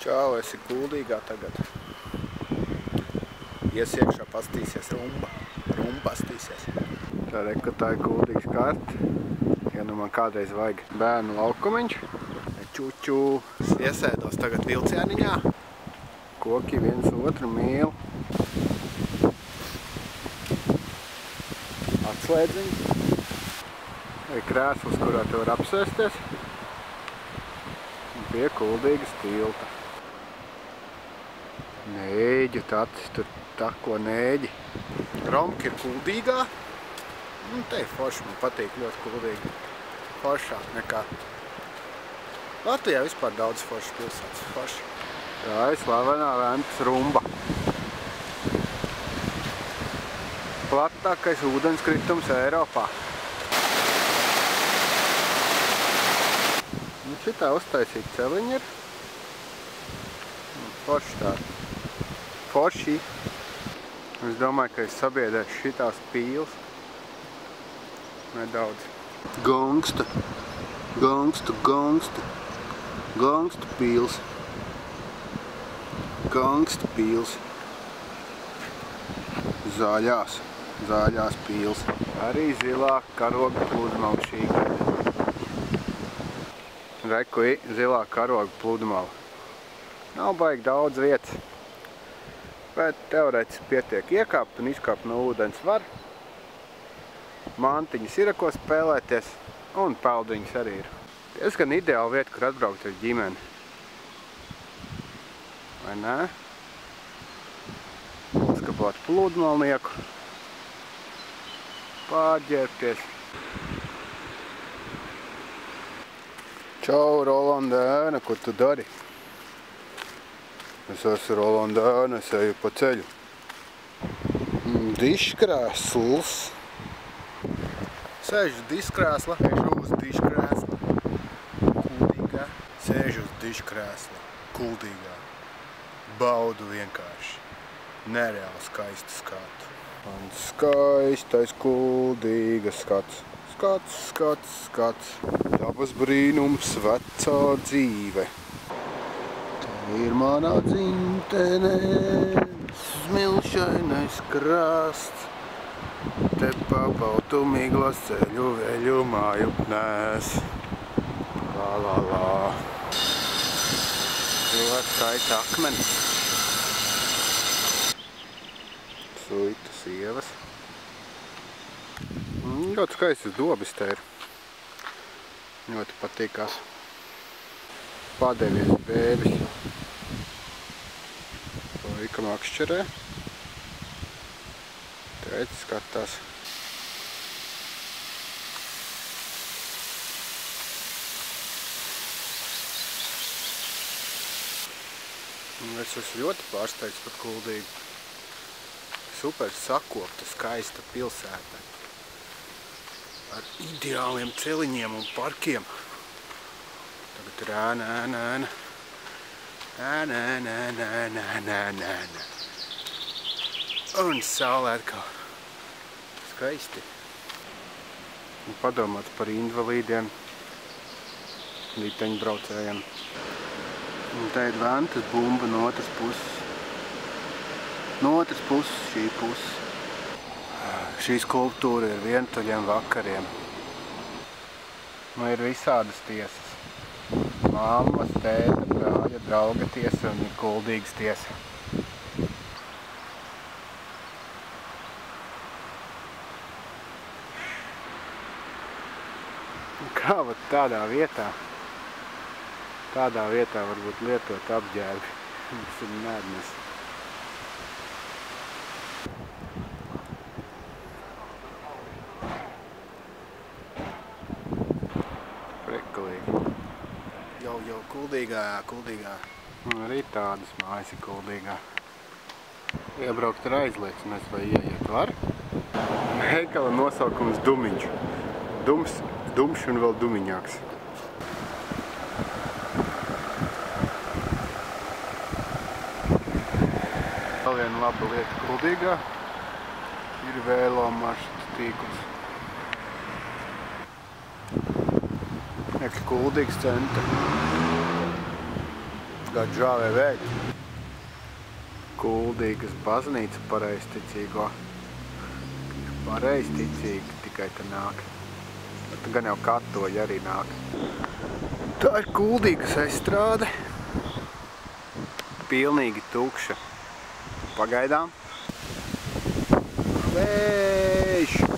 Kā esi Kuldīgā tagad? Ies iekšā, pastīsies rumba. Rumba pastīsies. Tā reka, tā ir Kuldīgas karta. Ja nu man kādreiz vajag bērnu laukumiņš. Čuču. Iesēdos tagad vilcieniņā. Koki viens otru mīl. Atslēdziņi. Ir krēsls, kurā tu var apsēsties. Un pie Kuldīgas tilta. Nēģu tacis, tur tako nēģi. Romka ir Kuldīgā. Un te ir forši, man patīk ļoti Kuldīgi. Foršāk nekā. Latvijā vispār daudz foršas pilsētas. Forši. Tā ir slavenā Ventas rumba. Platākais ūdenskritums Eiropā. Un šitā uztaisīt celiņi ir. Forši tā. Forši. Es domāju, ka es sabiedēšu šitās pīles. Nedaudz. Gongsta. Gongsta, gongsta. Gongsta pīles. Gongsta pīles. Zaļās. Zaļās pīles. Arī zilā karoga pludmala šī gada. Reku, zilā karoga pludmala. Nav baigi daudz vietas. Bet teorētiski pietiek iekāpt un izkāpt no ūdens var. Mantiņas ir, ko spēlēties, un peldiņas arī ir. Diezgan ideāla vieta, kur atbraukt ar ģimeni. Vai nē? Uzkapot pludmalnieku. Pārģērbties. Čau, Rolandēna, kur tu dari? Es esmu Rolandēna, es eju pa ceļu. Diškrēsls. Sēžu uz diškrēsla. Sēžu uz diškrēsla. Kuldīgā. Sēžu uz diškrēsla. Kuldīgā. Baudu vienkārši. Nereāli skaistu skatu. Un skaistais Kuldīgas skats. Skats, skats, skats. Dabas brīnums, vecā dzīve. Ir manā dzimtenē smilšainais krasts. Te pa baltu miglas ceļu veļu māju nes. La la la. Ļoti skaisti akmeni. Suitas ievas. Ļoti skaistas dobis te ir. Ļoti patīkās. Padevies bēbis. Puika makšķerē. Tēti skatās. Es esmu ļoti pārsteigts par Kuldīgu. Super sakopta, skaista pilsēta. Ar ideāliem celiņiem un parkiem. Tagad ir ēna, ēna, ēna. Ēna, ēna, ēna, ēna, ēna, ēna, ēna. Un saulē atkal. Skaisti. Un padomāt par invalīdiem, riteņbraucējiem. Un te ir Ventas bumba no otras puses. No otras puses šī puses. Šī skulptūra ir vientuļiem vakariem. Nu ir visādas tiesas. Mammas, tēta, brāļa, drauga tiesa un Kuldīgas tiesa. Kā vat tādā vietā varbūt lietot apģērbi. Tas ir mēdnes. Prekalīgi. Jau Kuldīgā. Arī tādas mājas ir Kuldīgā. Iebraukt ir aizliegts, vai ieiet var. Veikala nosaukums Dumiņš. Dumšs un vēl dumiņāks. Vēl viena laba lieta Kuldīgā ir vēlo maršrutu tīkls. Kuldīgas centra. kā džāvē vēļi. Kuldīgas baznīca pareizticīgo. Pareizticīgi tikai te nāk. Bet gan jau katoļi arī nāk. Tā ir Kuldīgas estrāde. Pilnīgi tukša. Pagaidām. Vējš!